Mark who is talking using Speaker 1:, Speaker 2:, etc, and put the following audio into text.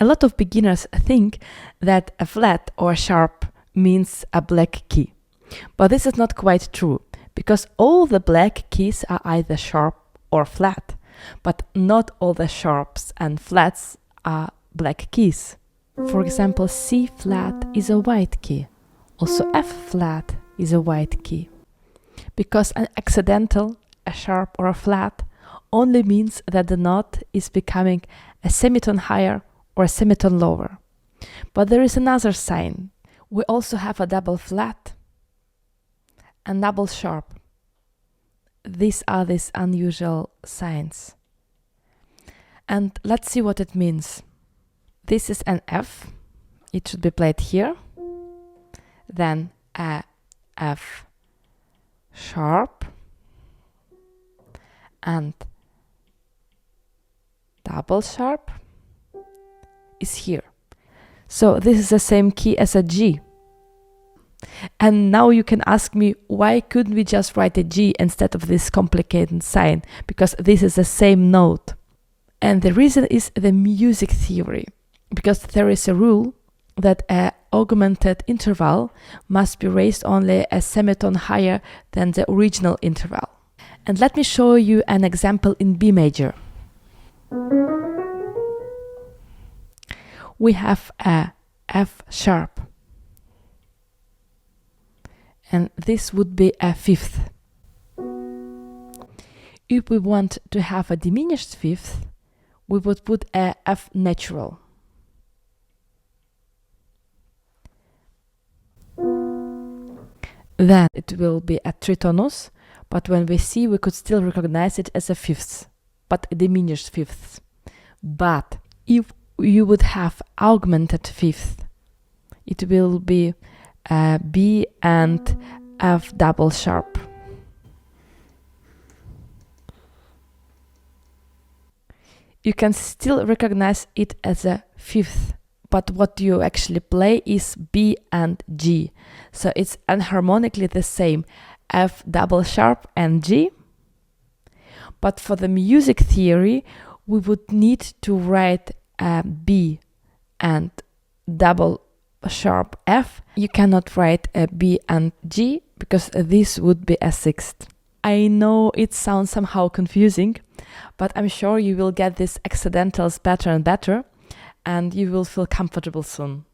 Speaker 1: A lot of beginners think that a flat or sharp means a black key. But this is not quite true, because all the black keys are either sharp or flat, but not all the sharps and flats are black keys. For example, C flat is a white key. Also F flat is a white key. Because an accidental, a sharp or a flat, only means that the note is becoming a semitone higher or a semitone lower. But there is another sign. We also have a double flat and double sharp. These are these unusual signs. And let's see what it means. This is an F. It should be played here. Then a F sharp and double sharp is here. So this is the same key as a G. And now you can ask me, why couldn't we just write a G instead of this complicated sign? Because this is the same note. And the reason is the music theory. Because there is a rule that an augmented interval must be raised only a semitone higher than the original interval. And let me show you an example in B major. We have a F sharp. And this would be a fifth. If we want to have a diminished fifth, we would put a F natural. Then it will be a tritonus, but when we see, we could still recognize it as a fifth, but a diminished fifth. But if you would have augmented fifth, it will be B and F double sharp. You can still recognize it as a fifth, but what you actually play is B and G. So it's enharmonically the same, F double sharp and G. But for the music theory, we would need to write B and double sharp F. You cannot write a B and G because this would be a sixth. I know it sounds somehow confusing, but I'm sure you will get these accidentals better and better, and you will feel comfortable soon.